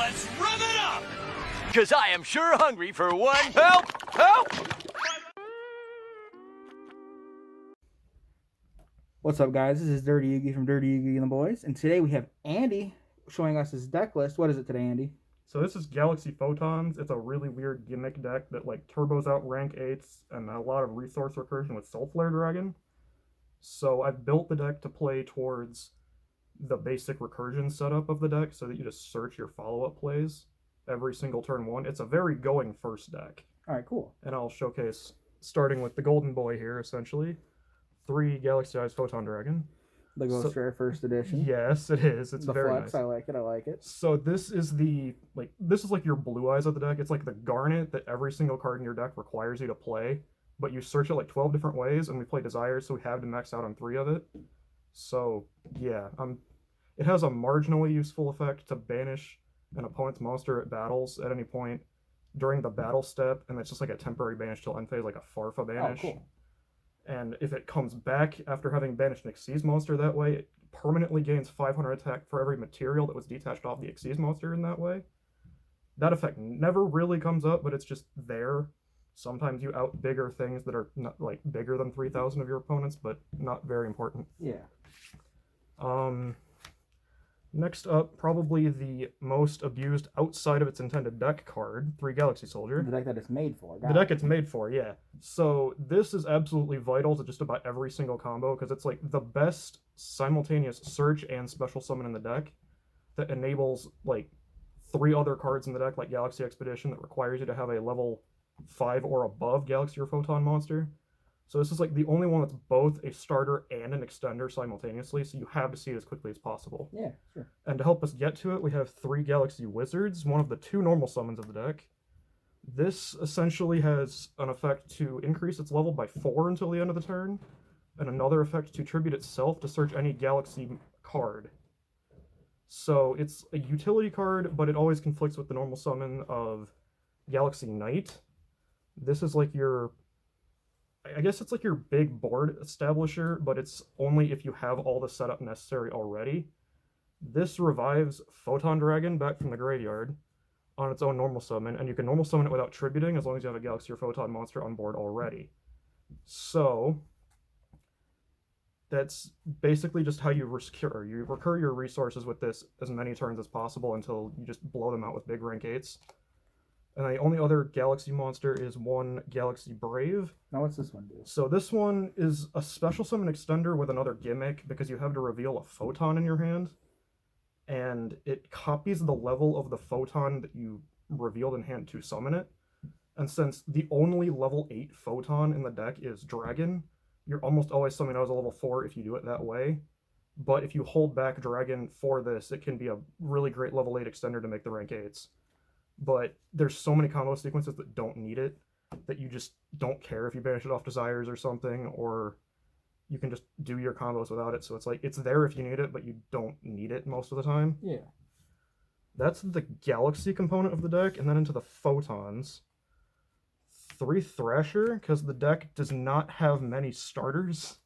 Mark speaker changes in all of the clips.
Speaker 1: Let's rev it up! Because I am sure hungry for one. Help! Help!
Speaker 2: What's up, guys? This is Dirty Yugi from Dirty Yugi and the Boys, and today we have Andy showing us his deck list. What is it today, Andy?
Speaker 3: So this is Galaxy Photons. It's a really weird gimmick deck that like turbos out rank 8s and a lot of resource recursion with Soul Flare Dragon. So I've built the deck to play towards the basic recursion setup of the deck so that you just search your follow-up plays every single turn one. It's a very going first deck.
Speaker 2: Alright, cool.
Speaker 3: And I'll showcase, starting with the Golden Boy here, essentially. 3 Galaxy Eyes Photon Dragon.
Speaker 2: The Ghost Rare First Edition.
Speaker 3: Yes, it is. It's
Speaker 2: the
Speaker 3: very
Speaker 2: flex,
Speaker 3: nice.
Speaker 2: I like it, I like it.
Speaker 3: So this is like your blue eyes of the deck. It's like the garnet that every single card in your deck requires you to play, but you search it like 12 different ways, and we play Desires, so we have to max out on 3 of it. So yeah, it has a marginally useful effect to banish an opponent's monster at battles at any point during the battle step, and it's just like a temporary banish till end phase, like a Farfa banish.
Speaker 2: Oh, cool.
Speaker 3: And if it comes back after having banished an Xyz monster that way, it permanently gains 500 attack for every material that was detached off the Xyz monster in that way. That effect never really comes up, but it's just there. Sometimes you out bigger things that are not like bigger than 3,000 of your opponents, but not very important.
Speaker 2: Yeah.
Speaker 3: Next up, probably the most abused outside of its intended deck card, 3 Galaxy Soldier.
Speaker 2: The deck that it's made for.
Speaker 3: The deck it's made for, yeah. So this is absolutely vital to just about every single combo, because it's like the best simultaneous search and special summon in the deck that enables like 3 other cards in the deck, like Galaxy Expedition, that requires you to have a level 5 or above Galaxy or Photon monster. So this is like the only one that's both a starter and an extender simultaneously, so you have to see it as quickly as possible.
Speaker 2: Yeah, sure.
Speaker 3: And to help us get to it, we have 3 Galaxy Wizards, one of the 2 normal summons of the deck. This essentially has an effect to increase its level by 4 until the end of the turn, and another effect to tribute itself to search any Galaxy card. So it's a utility card, but it always conflicts with the normal summon of Galaxy Knight. This is like your... I guess it's like your big board establisher, but it's only if you have all the setup necessary already. This revives Photon Dragon back from the graveyard on its own normal summon, and you can normal summon it without tributing as long as you have a Galaxy or Photon monster on board already. So that's basically just how you recur. You recur your resources with this as many turns as possible until you just blow them out with big rank 8s. And the only other Galaxy monster is 1 Galaxy Brave.
Speaker 2: Now what's this one do?
Speaker 3: So this one is a special summon extender with another gimmick, because you have to reveal a Photon in your hand. And it copies the level of the Photon that you revealed in hand to summon it. And since the only level 8 Photon in the deck is Dragon, you're almost always summoning out as a level 4 if you do it that way. But if you hold back Dragon for this, it can be a really great level 8 extender to make the rank 8s. But there's so many combo sequences that don't need it, that you just don't care if you banish it off Desires or something, or you can just do your combos without it. So it's like, it's there if you need it, but you don't need it most of the time.
Speaker 2: Yeah.
Speaker 3: That's the Galaxy component of the deck, and then into the Photons. 3 Thrasher, because the deck does not have many starters.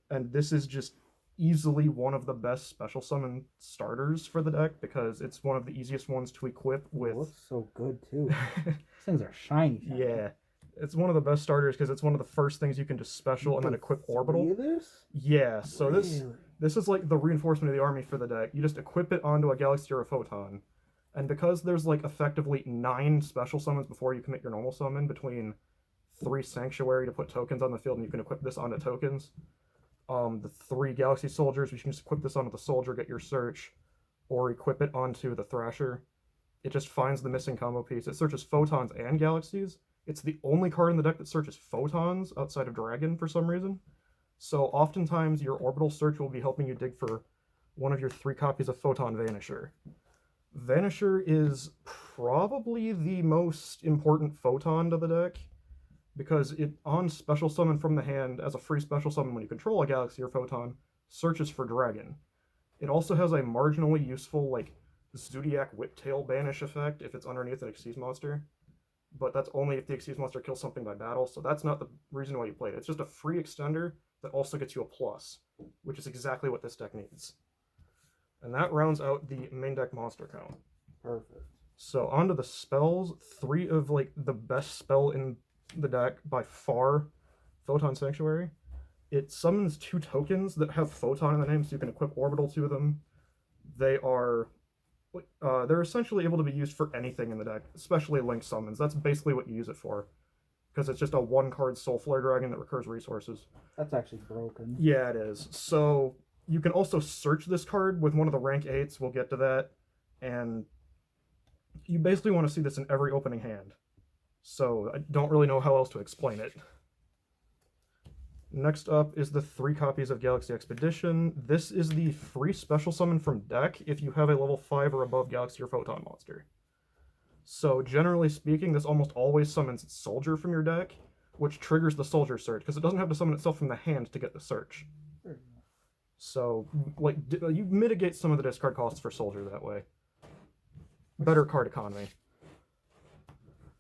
Speaker 3: And this is just easily one of the best special summon starters for the deck, because it's one of the easiest ones to equip with.
Speaker 2: It looks so good too. These things are shiny.
Speaker 3: Yeah, it's one of the best starters because it's one of the first things you can just special and then equip Orbital.
Speaker 2: This?
Speaker 3: Yeah, so
Speaker 2: really?
Speaker 3: this is like the reinforcement of the army for the deck. You just equip it onto a Galaxy or a Photon, and because there's like effectively 9 special summons before you commit your normal summon, between 3 Sanctuary to put tokens on the field, and you can equip this onto tokens. The 3 Galaxy Soldiers, you can just equip this onto the Soldier, get your search, or equip it onto the Thrasher. It just finds the missing combo piece. It searches Photons and Galaxies. It's the only card in the deck that searches Photons outside of Dragon for some reason. So oftentimes your Orbital search will be helping you dig for one of your 3 copies of Photon Vanisher. Vanisher is probably the most important Photon to the deck, because it, on special summon from the hand, as a free special summon when you control a Galaxy or Photon, searches for Dragon. It also has a marginally useful, like, Zodiac Whiptail banish effect if it's underneath an Xyz monster, but that's only if the Xyz monster kills something by battle, so that's not the reason why you played it. It's just a free extender that also gets you a plus, which is exactly what this deck needs. And that rounds out the main deck monster count.
Speaker 2: Perfect.
Speaker 3: So onto the spells, 3 of like the best spell in the deck by far, Photon Sanctuary. It summons 2 tokens that have Photon in the name, so you can equip Orbital to them. They're essentially able to be used for anything in the deck, especially Link summons. That's basically what you use it for, because it's just a 1-card Soul Flare Dragon that recurs resources.
Speaker 2: That's actually broken.
Speaker 3: Yeah, it is. So you can also search this card with one of the rank 8s. We'll get to that. And you basically want to see this in every opening hand. So I don't really know how else to explain it. Next up is the 3 copies of Galaxy Expedition. This is the free special summon from deck if you have a level 5 or above Galaxy or Photon monster. So generally speaking, this almost always summons Soldier from your deck, which triggers the Soldier search, because it doesn't have to summon itself from the hand to get the search. So, like, you mitigate some of the discard costs for Soldier that way. Better card economy.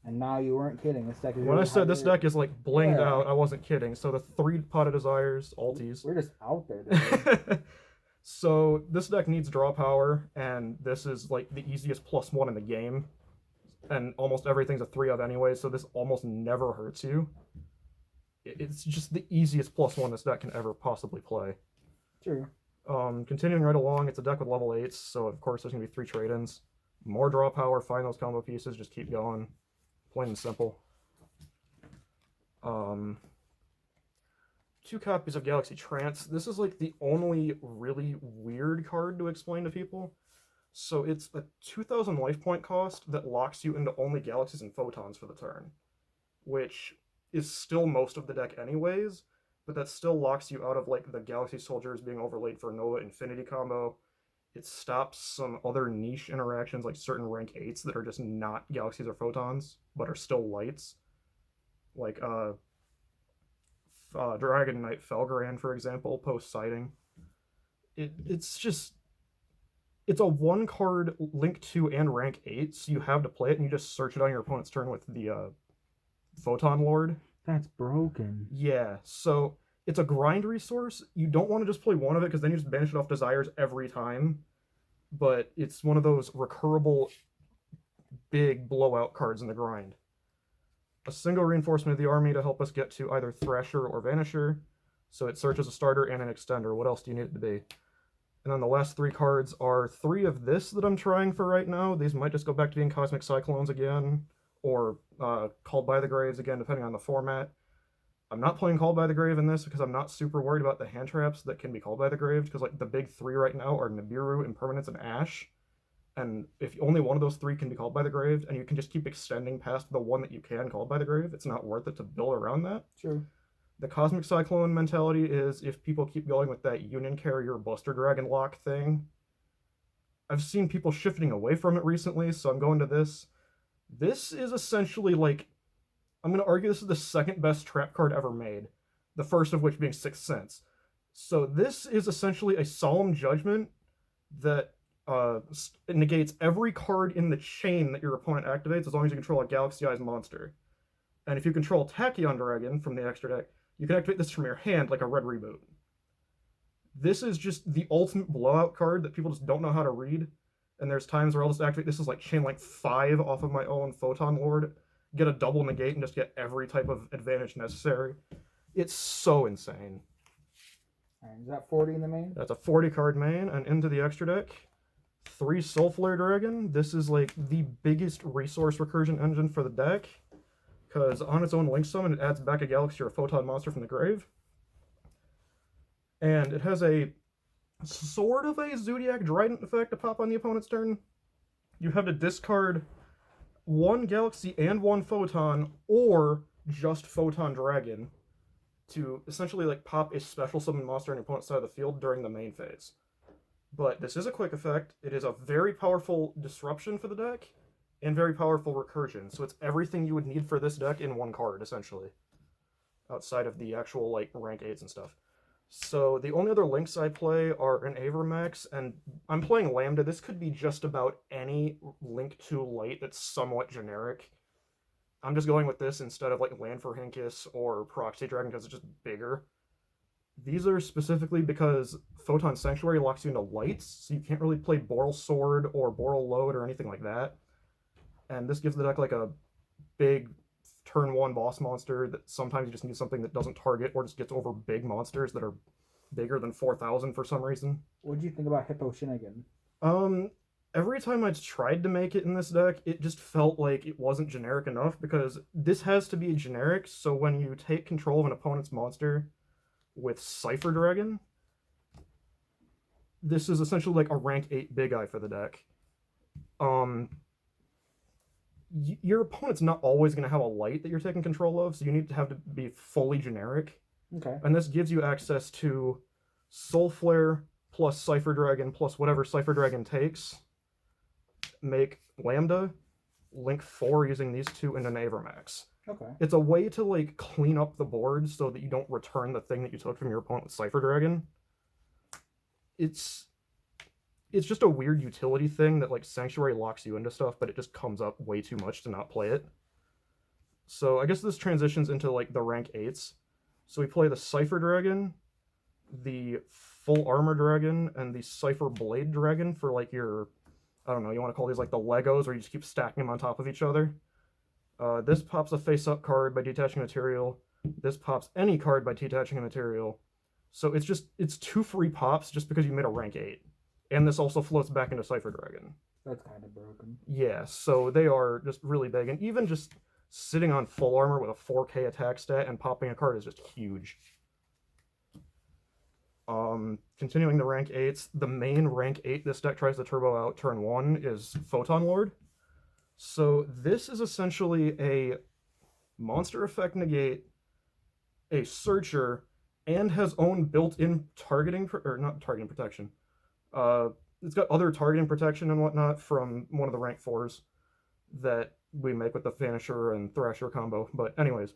Speaker 2: And now you weren't kidding. This deck is
Speaker 3: When I said this deck is like blinged out, I wasn't kidding. So the 3 Pot of Desires, alties.
Speaker 2: We're just out there, dude.
Speaker 3: So this deck needs draw power, and this is like the easiest +1 in the game. And almost everything's a 3 of anyway, so this almost never hurts you. It's just the easiest +1 this deck can ever possibly play.
Speaker 2: True.
Speaker 3: Continuing right along, it's a deck with level 8s, so of course there's going to be 3 trade-ins. More draw power, find those combo pieces, just keep going. Plain and simple. 2 copies of Galaxy Trance. This is like the only really weird card to explain to people. So it's a 2,000 life point cost that locks you into only Galaxies and Photons for the turn, which is still most of the deck anyways, but that still locks you out of like the Galaxy Soldiers being overlaid for Nova Infinity combo. It stops some other niche interactions like certain rank 8s that are just not Galaxies or Photons, but are still lights. Like Dragon Knight Felgran, for example, post-sighting. It's a 1-card Link 2 and rank 8, so you have to play it and you just search it on your opponent's turn with the Photon Lord.
Speaker 2: That's broken.
Speaker 3: Yeah, so it's a grind resource. You don't want to just play one of it because then you just banish it off Desires every time. But it's one of those recurable big blowout cards in the grind. A single reinforcement of the army to help us get to either Thrasher or Vanisher. So it searches a starter and an extender. What else do you need it to be? And then the last 3 cards are 3 of this that I'm trying for right now. These might just go back to being Cosmic Cyclones again, or Called by the Graves again, depending on the format. I'm not playing Called by the Grave in this because I'm not super worried about the hand traps that can be Called by the Grave, because like the big 3 right now are Nibiru, Impermanence, and Ash. And if only one of those 3 can be Called by the Grave, and you can just keep extending past the one that you can Called by the Grave, it's not worth it to build around that.
Speaker 2: True.
Speaker 3: The Cosmic Cyclone mentality is if people keep going with that Union Carrier Buster Dragon lock thing. I've seen people shifting away from it recently, so I'm going to this. This is essentially like, I'm going to argue this is the 2nd best trap card ever made, the first of which being Sixth Sense. So this is essentially a Solemn Judgment that it negates every card in the chain that your opponent activates as long as you control a Galaxy-Eyes monster. And if you control Tachyon Dragon from the extra deck, you can activate this from your hand like a Red Reboot. This is just the ultimate blowout card that people just don't know how to read. And there's times where I'll just activate this as like chain like 5 off of my own Photon Lord, get a double negate, and just get every type of advantage necessary. It's so insane.
Speaker 2: Alright, is that 40 in the main?
Speaker 3: That's a 40 card main, and into the extra deck, 3 Soul Flare Dragon. This is like the biggest resource recursion engine for the deck, because on its own Link Summon, it adds back a Galaxy or a Photon monster from the grave. And it has a sort of a Zodiac Drident effect to pop on the opponent's turn. You have to discard 1 Galaxy and 1 Photon, or just Photon Dragon, to essentially like pop a special summon monster on your opponent's side of the field during the main phase. But this is a quick effect. It is a very powerful disruption for the deck, and very powerful recursion. So it's everything you would need for this deck in 1 card, essentially. Outside of the actual like rank 8s and stuff. So the only other links I play are an Avermax, and I'm playing Lambda. This could be just about any Link 2 light that's somewhat generic. I'm just going with this instead of like Land for Hinkis or Proxy Dragon because it's just bigger. These are specifically because Photon Sanctuary locks you into lights, so you can't really play Boral Sword or Boral Load or anything like that. And this gives the deck like a big turn one boss monster that sometimes you just need something that doesn't target or just gets over big monsters that are bigger than 4,000 for some reason.
Speaker 2: What do you think about Hippo Shinnigan?
Speaker 3: Every time I tried to make it in this deck, it just felt like it wasn't generic enough because this has to be generic. So when you take control of an opponent's monster with Cypher Dragon, this is essentially like a rank 8 big eye for the deck. Your opponent's not always going to have a light that you're taking control of, so you need to have to be fully generic.
Speaker 2: Okay.
Speaker 3: And this gives you access to Soul Flare plus Cypher Dragon plus whatever Cypher Dragon takes. Make Lambda, link 4 using these two into Avermax.
Speaker 2: Okay.
Speaker 3: It's a way to like clean up the board so that you don't return the thing that you took from your opponent with Cypher Dragon. It's just a weird utility thing that like Sanctuary locks you into stuff, but it just comes up way too much to not play it. So I guess this transitions into like the rank 8s. So we play the Cypher Dragon, the Full Armor Dragon, and the Cypher Blade Dragon for like your, I don't know, you want to call these like the Legos where you just keep stacking them on top of each other. This pops a face-up card by detaching material. This pops any card by detaching a material. So it's 2 free pops just because you made a rank 8. And this also floats back into Cypher Dragon.
Speaker 2: That's kind of broken.
Speaker 3: Yeah, so they are just really big. And even just sitting on full armor with a 4K attack stat and popping a card is just huge. Continuing the rank 8s, the main rank 8 this deck tries to turbo out turn 1 is Photon Lord. So this is essentially a monster effect negate, a searcher, and has own built-in targeting, or not targeting protection. It's got other targeting protection and whatnot from one of the rank 4s that we make with the Vanisher and Thrasher combo. But anyways,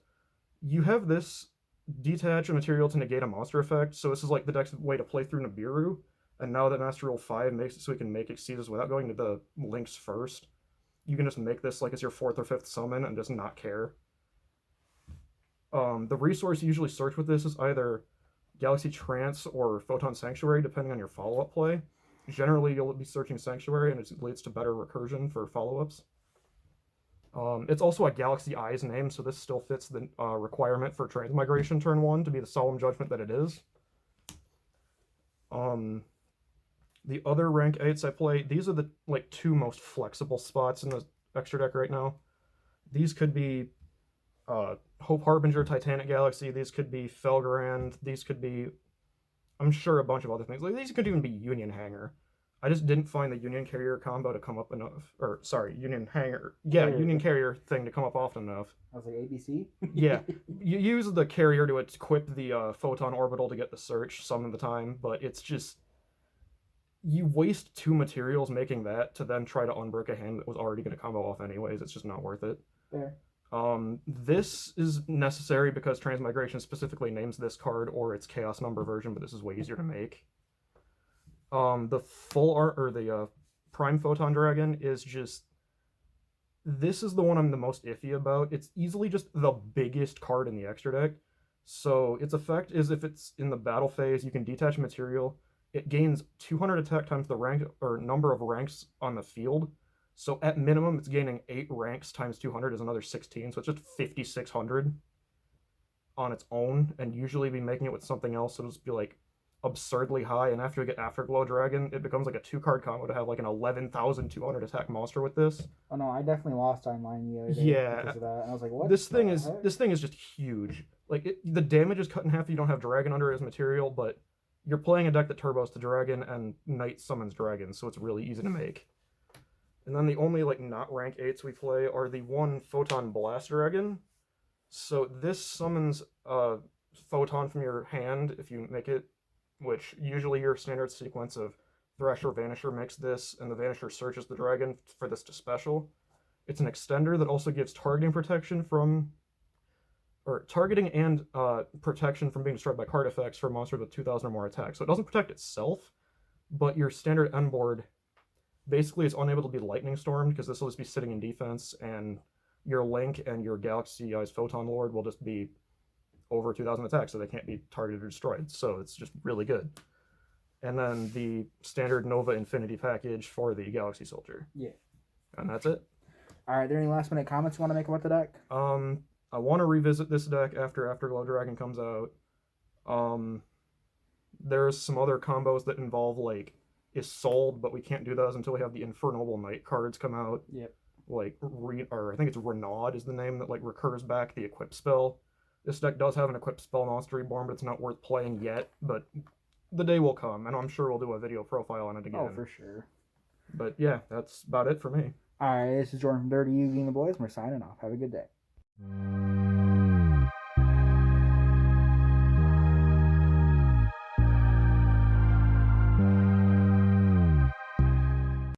Speaker 3: you have this detach a material to negate a monster effect. So this is like the deck's way to play through Nibiru. And now that Master Rule 5 makes it so we can make Exceeders without going to the links first, you can just make this like it's your 4th or 5th summon and just not care. The resource you usually search with this is either Galaxy Trance or Photon Sanctuary, depending on your follow-up play. Generally, you'll be searching Sanctuary, and it leads to better recursion for follow-ups. It's also a Galaxy Eyes name, so this still fits the requirement for Transmigration turn 1 to be the Solemn Judgment that it is. The other rank 8s I play, these are the like 2 most flexible spots in the extra deck right now. These could be Hope Harbinger, Titanic Galaxy. These could be Felgrand. These could be, I'm sure, a bunch of other things. Like these could even be Union Hanger. I just didn't find the Union Carrier combo to come up enough. Or sorry, Union Hanger. Yeah, Union Carrier thing to come up often enough.
Speaker 2: I was like, ABC?
Speaker 3: Yeah, you use the carrier to equip the Photon Orbital to get the search some of the time, but it's just, you waste 2 materials making that to then try to unbrick a hand that was already going to combo off anyways. It's just not worth it.
Speaker 2: Fair.
Speaker 3: This is necessary because Transmigration specifically names this card or its Chaos Number version, but this is way easier to make. The full art or the Prime Photon Dragon is just, this is the one I'm the most iffy about. It's easily just the biggest card in the extra deck. So its effect is if it's in the battle phase, you can detach material. It gains 200 attack times the rank or number of ranks on the field. So at minimum, it's gaining 8 ranks times 200 is another 16. So it's just 5,600 on its own. And usually be making it with something else. So it'll just be like absurdly high. And after you get Afterglow Dragon, it becomes like a 2-card combo to have like an 11,200 attack monster with this.
Speaker 2: Oh no, I definitely lost online the other day because of that. I was like, what?
Speaker 3: This thing is just huge. Like the damage is cut in half if you don't have Dragon under as material, but you're playing a deck that turbos to Dragon and Knight summons Dragon, so it's really easy to make. And then the only like not rank 8s we play are the 1 Photon Blast Dragon. So this summons Photon from your hand if you make it, which usually your standard sequence of Thrasher Vanisher makes this, and the Vanisher searches the dragon for this to special. It's an extender that also gives targeting protection from, or targeting and protection from being destroyed by card effects for monsters with 2,000 or more attacks. So it doesn't protect itself, but your standard end board basically is unable to be lightning stormed because this will just be sitting in defense, and your Link and your Galaxy Eyes Photon Lord will just be over 2,000 attack, so they can't be targeted or destroyed. So it's just really good. And then the standard Nova Infinity package for the Galaxy Soldier.
Speaker 2: Yeah.
Speaker 3: And that's it.
Speaker 2: All right, are there any last minute comments you want to make about the deck?
Speaker 3: I want to revisit this deck after Afterglow Dragon comes out. There's some other combos that involve like Isolde, but we can't do those until we have the Infernal Knight cards come out.
Speaker 2: Yep.
Speaker 3: Like or I think it's Renaud is the name that like recurs back the equip spell. This deck does have an equip spell Monster Reborn, but it's not worth playing yet. But the day will come, and I'm sure we'll do a video profile on it again.
Speaker 2: Oh, for sure.
Speaker 3: But yeah, that's about it for me.
Speaker 2: All right, this is Jordan from Dirty Yugi and the Boys, and we're signing off. Have a good day.